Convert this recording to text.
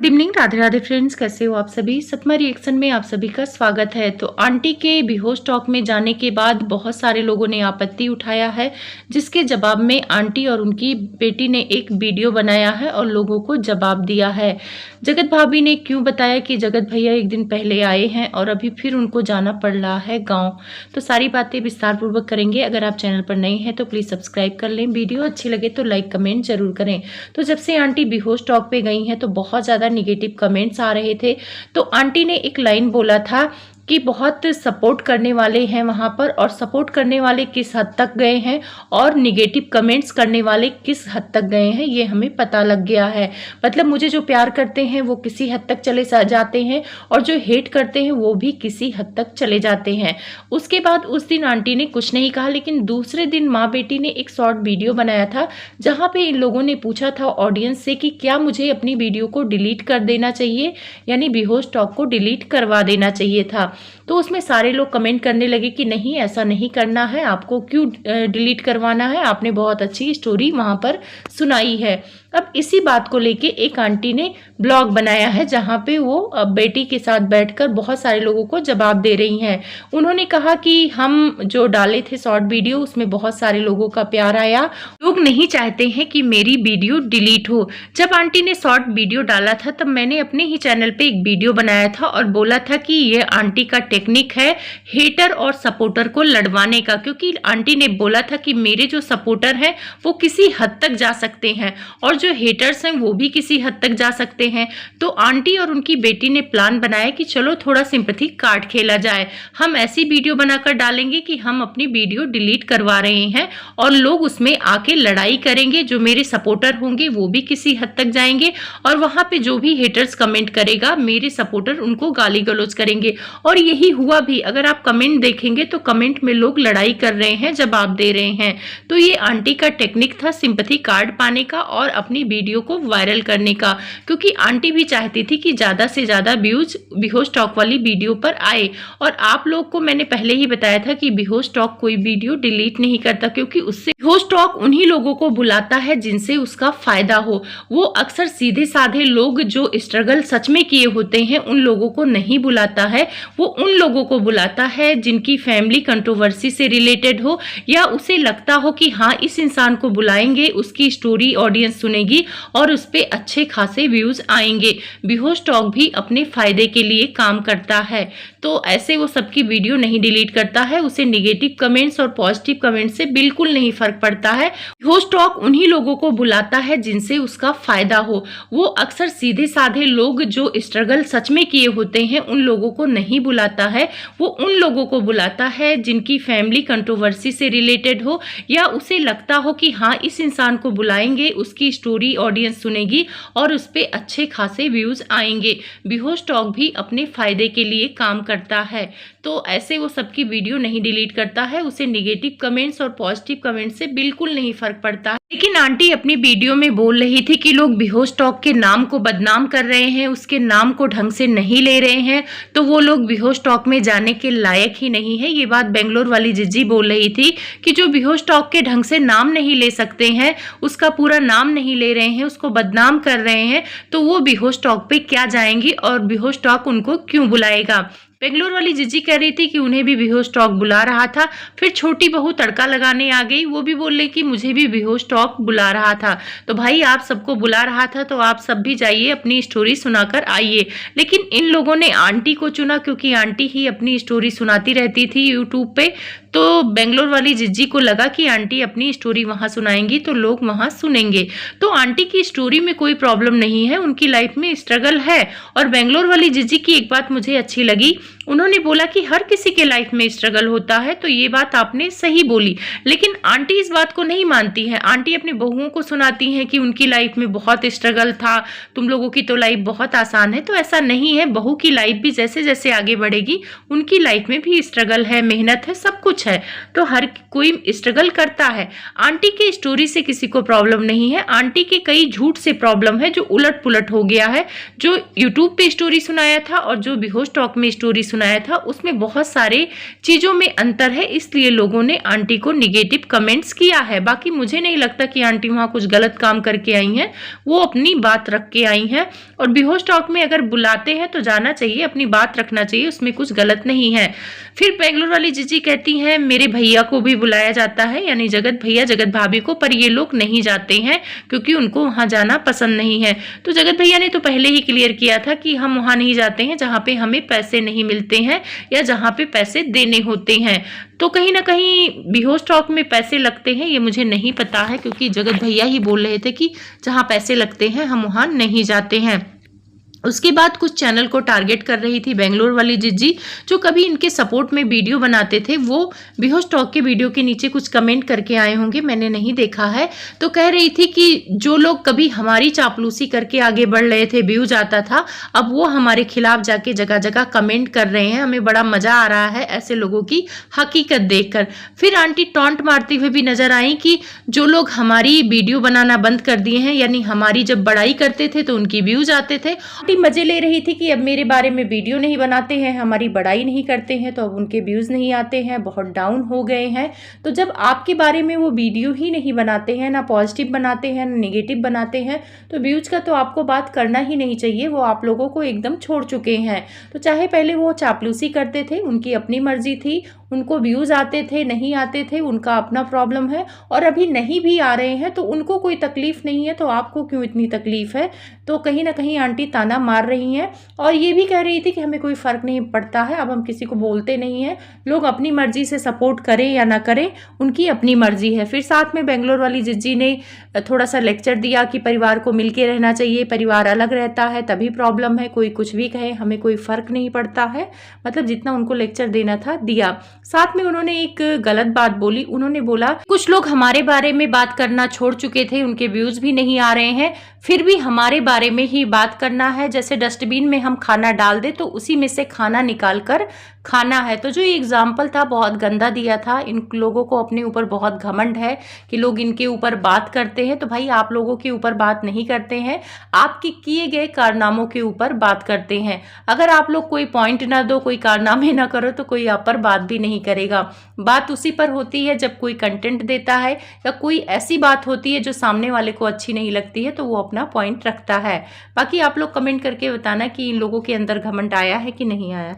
Good evening, Radhe Radhe friends. कैसे हो आप सभी। सतमा रिएक्शन में आप सभी का स्वागत है। तो आंटी के बेहोश टॉक में जाने के बाद बहुत सारे लोगों ने आपत्ति उठाया है, जिसके जवाब में आंटी और उनकी बेटी ने एक वीडियो बनाया है और लोगों को जवाब दिया है। जगत भाभी ने क्यों बताया कि जगत भैया एक दिन पहले आए हैं और अभी फिर उनको जाना पड़ रहा है गाँव। तो सारी बातें विस्तार पूर्वक करेंगे। अगर आप चैनल पर नए हैं तो प्लीज़ सब्सक्राइब कर लें। वीडियो अच्छी लगे तो लाइक कमेंट जरूर करें। तो जब से आंटी बेहोश टॉक पे गई हैं तो बहुत ज़्यादा निगेटिव कमेंट्स आ रहे थे। तो आंटी ने एक लाइन बोला था कि बहुत सपोर्ट करने वाले हैं वहाँ पर, और सपोर्ट करने वाले किस हद तक गए हैं और निगेटिव कमेंट्स करने वाले किस हद तक गए हैं ये हमें पता लग गया है। मतलब मुझे जो प्यार करते हैं वो किसी हद तक चले जाते हैं और जो हेट करते हैं वो भी किसी हद तक चले जाते हैं। उसके बाद उस दिन आंटी ने कुछ नहीं कहा, लेकिन दूसरे दिन माँ बेटी ने एक शॉर्ट वीडियो बनाया था जहाँ पे इन लोगों ने पूछा था ऑडियंस से कि क्या मुझे अपनी वीडियो को डिलीट कर देना चाहिए, यानी बेहोश टॉक को डिलीट करवा देना चाहिए था। तो उसमें सारे लोग कमेंट करने लगे कि नहीं, ऐसा नहीं करना है, आपको क्यों डिलीट करवाना है, आपने बहुत अच्छी स्टोरी वहाँ पर सुनाई है। अब इसी बात को लेके एक आंटी ने ब्लॉग बनाया है जहाँ पे वो बेटी के साथ बैठकर बहुत सारे लोगों को जवाब दे रही हैं। उन्होंने कहा कि हम जो डाले थे शॉर्ट वीडियो उसमें बहुत सारे लोगों का प्यार आया, लोग नहीं चाहते हैं कि मेरी वीडियो डिलीट हो। जब आंटी ने शॉर्ट वीडियो डाला था तब मैंने अपने ही चैनल पे एक वीडियो बनाया था और बोला था कि ये आंटी का टेक्निक है हेटर और सपोर्टर को लड़वाने का, क्योंकि आंटी ने बोला था कि मेरे जो सपोर्टर हैं वो किसी हद तक जा सकते हैं और जो हेटर्स हैं वो भी किसी हद तक जा सकते हैं। तो आंटी और उनकी बेटी ने प्लान बनाया कि चलो थोड़ा सिंपैथी कार्ड खेला जाए, हम ऐसी वीडियो बनाकर डालेंगे कि हम अपनी वीडियो डिलीट करवा रहे हैं और लोग उसमें आके लड़ाई करेंगे। जो मेरे सपोर्टर होंगे वो भी किसी हद तक जाएंगे और वहां पे जो भी हेटर्स कमेंट करेगा मेरे सपोर्टर उनको गाली गलौज करेंगे। और यही हुआ भी। अगर आप कमेंट देखेंगे तो कमेंट में लोग लड़ाई कर रहे हैं, जवाब दे रहे हैं। तो ये आंटी का टेक्निक था सिंपैथी कार्ड पाने का और अपनी वीडियो को वायरल करने का, क्योंकि आंटी भी चाहती थी कि ज्यादा से ज्यादा व्यूज बेहोश टॉक वाली वीडियो पर आए। और आप लोग को मैंने पहले ही बताया था कि बेहोश टॉक कोई वीडियो डिलीट नहीं करता, क्योंकि उससे बेहोश टॉक उन्हीं लोगों को बुलाता है जिनसे उसका फायदा हो। वो अक्सर सीधे साधे लोग जो स्ट्रगल सच में किए होते हैं उन लोगों को नहीं बुलाता है। वो उन लोगों को बुलाता है जिनकी फैमिली कंट्रोवर्सी से रिलेटेड हो या उसे लगता हो कि हाँ इस इंसान को बुलाएंगे, उसकी स्टोरी ऑडियंस सुनेगी और उस पे अच्छे खासे व्यूज आएंगे। बेहोश टॉक भी अपने फायदे के लिए काम करता है। तो ऐसे वो सबकी वीडियो नहीं डिलीट करता है, उसे निगेटिव कमेंट्स और पॉजिटिव कमेंट्स से बिल्कुल नहीं फर्क पड़ता है। बेहोश टॉक उन्हीं लोगों को बुलाता है जिनसे उसका फायदा हो। वो अक्सर सीधे साधे लोग जो स्ट्रगल सच में किए होते हैं उन लोगों को नहीं बुलाता है। वो उन लोगों को बुलाता है जिनकी फैमिली कंट्रोवर्सी से रिलेटेड हो या उसे लगता हो कि हाँ इस इंसान को बुलाएंगे, उसकी स्टोरी ऑडियंस सुनेगी और उस पे अच्छे खासे व्यूज आएंगे। बेहोश टॉक भी अपने फायदे के लिए काम करता है। तो ऐसे वो सबकी वीडियो नहीं डिलीट करता है, उसे निगेटिव कमेंट्स और पॉजिटिव कमेंट्स से बिल्कुल नहीं फर्क पड़ता। लेकिन आंटी अपनी वीडियो में बोल रही थी कि लोग बेहोश टॉक के नाम को बदनाम कर रहे हैं, उसके नाम को ढंग से नहीं ले रहे हैं, तो वो लोग बेहोश टॉक में जाने के लायक ही नहीं है। ये बात बेंगलोर वाली जिज्जी बोल रही थी कि जो बेहोश टॉक के ढंग से नाम नहीं ले सकते हैं, उसका पूरा नाम नहीं ले रहे हैं, उसको बदनाम कर रहे हैं, तो वो बेहोश टॉक पे क्या जाएंगी और बेहोश टॉक उनको क्यों बुलाएगा। बेंगलोर वाली जिज्जी कह रही थी कि उन्हें भी बेहोश टॉक बुला रहा था। फिर छोटी बहू तड़का लगाने आ गई, वो भी बोल रही कि मुझे भी बेहोश टॉक बुला रहा था। तो भाई आप सबको बुला रहा था तो आप सब भी जाइए अपनी स्टोरी सुनाकर आइए। लेकिन इन लोगों ने आंटी को चुना क्योंकि आंटी ही अपनी स्टोरी सुनाती रहती थी यूट्यूब पे। तो बेंगलोर वाली जिज्जी को लगा कि आंटी अपनी स्टोरी वहां सुनाएंगी तो लोग वहां सुनेंगे। तो आंटी की स्टोरी में कोई प्रॉब्लम नहीं है, उनकी लाइफ में स्ट्रगल है। और बेंगलोर वाली जिज्जी की एक बात मुझे अच्छी लगी, उन्होंने बोला कि हर किसी के लाइफ में स्ट्रगल होता है। तो ये बात आपने सही बोली, लेकिन आंटी इस बात को नहीं मानती है। आंटी अपनी बहुओं को सुनाती हैं कि उनकी लाइफ में बहुत स्ट्रगल था, तुम लोगों की तो लाइफ बहुत आसान है। तो ऐसा नहीं है, बहू की लाइफ भी जैसे जैसे आगे बढ़ेगी उनकी लाइफ में भी स्ट्रगल है, मेहनत है, सब कुछ है। तो हर कोई स्ट्रगल करता है। आंटी की स्टोरी से किसी को प्रॉब्लम नहीं है, आंटी के कई झूठ से प्रॉब्लम है जो उलट पुलट हो गया है। जो यूट्यूब पे स्टोरी सुनाया था और जो बेहोश टॉक में स्टोरी सुनाया था उसमें बहुत सारे चीज़ों में अंतर है, इसलिए लोगों ने आंटी को निगेटिव कमेंट्स किया है। बाकी मुझे नहीं लगता कि आंटी वहाँ कुछ गलत काम करके आई हैं, वो अपनी बात रख के आई हैं। और बेहोश टॉक में अगर बुलाते हैं तो जाना चाहिए, अपनी बात रखना चाहिए, उसमें कुछ गलत नहीं है। फिर बेंगलोर वाली जीजी कहती हैं मेरे भैया को भी बुलाया जाता है, यानी जगत भैया जगत भाभी को, पर ये लोग नहीं जाते हैं क्योंकि उनको वहाँ जाना पसंद नहीं है। तो जगत भैया ने तो पहले ही क्लियर किया था कि हम वहाँ नहीं जाते हैं जहाँ पे हमें पैसे नहीं मिलते हैं या जहाँ पे पैसे देने होते हैं। तो कहीं ना कहीं बेहोश टॉक में पैसे लगते हैं, ये मुझे नहीं पता है, क्योंकि जगत भैया ही बोल रहे थे कि जहाँ पैसे लगते हैं हम वहाँ नहीं जाते हैं। उसके बाद कुछ चैनल को टारगेट कर रही थी बेंगलोर वाली जीजी, जो कभी इनके सपोर्ट में वीडियो बनाते थे। वो बेहोश टॉक के वीडियो के नीचे कुछ कमेंट करके आए होंगे, मैंने नहीं देखा है। तो कह रही थी कि जो लोग कभी हमारी चापलूसी करके आगे बढ़ रहे थे, व्यूज आता था, अब वो हमारे खिलाफ जाके जगह जगह कमेंट कर रहे हैं। हमें बड़ा मजा आ रहा है ऐसे लोगों की हकीकत देखकर। फिर आंटी टॉन्ट मारती हुए भी नजर आई कि जो लोग हमारी वीडियो बनाना बंद कर दिए हैं, यानी हमारी जब बड़ाई करते थे तो उनकी व्यूज आते थे, मजे ले रही थी कि अब मेरे बारे में वीडियो नहीं बनाते हैं, हमारी बड़ाई नहीं करते हैं, तो अब उनके व्यूज़ नहीं आते हैं, बहुत डाउन हो गए हैं। तो जब आपके बारे में वो वीडियो ही नहीं बनाते हैं, ना पॉजिटिव बनाते हैं ना नेगेटिव बनाते हैं, तो व्यूज़ का तो आपको बात करना ही नहीं चाहिए, वो आप लोगों को एकदम छोड़ चुके हैं। तो चाहे पहले वो चापलूसी करते थे, उनकी अपनी मर्जी थी, उनको व्यूज़ आते थे नहीं आते थे उनका अपना प्रॉब्लम है, और अभी नहीं भी आ रहे हैं तो उनको कोई तकलीफ नहीं है, तो आपको क्यों इतनी तकलीफ है। तो कहीं ना कहीं आंटी ताना मार रही हैं और ये भी कह रही थी कि हमें कोई फ़र्क नहीं पड़ता है, अब हम किसी को बोलते नहीं हैं, लोग अपनी मर्जी से सपोर्ट करें या ना करें, उनकी अपनी मर्जी है। फिर साथ में बेंगलोर वाली जिज्जी ने थोड़ा सा लेक्चर दिया कि परिवार को मिलके रहना चाहिए, परिवार अलग रहता है तभी प्रॉब्लम है, कोई कुछ भी कहे हमें कोई फ़र्क नहीं पड़ता है। मतलब जितना उनको लेक्चर देना था दिया। साथ में उन्होंने एक गलत बात बोली, उन्होंने बोला कुछ लोग हमारे बारे में बात करना छोड़ चुके थे, उनके व्यूज भी नहीं आ रहे हैं, फिर भी हमारे बारे में ही बात करना है। जैसे डस्टबिन में हम खाना डाल दे तो उसी में से खाना निकाल कर खाना है। तो जो ये एग्जाम्पल था बहुत गंदा दिया था। इन लोगों को अपने ऊपर बहुत घमंड है कि लोग इनके ऊपर बात करते हैं, तो भाई आप लोगों के ऊपर बात नहीं करते हैं, आपके किए गए कारनामों के ऊपर बात करते हैं। अगर आप लोग कोई पॉइंट ना दो, कोई कारनामे ना करो, तो कोई आप पर बात भी नहीं करेगा। बात उसी पर होती है जब कोई कंटेंट देता है या कोई ऐसी बात होती है जो सामने वाले को अच्छी नहीं लगती है, तो वो अपना पॉइंट रखता है। बाकी आप लोग कमेंट करके बताना कि इन लोगों के अंदर घमंड आया है कि नहीं आया।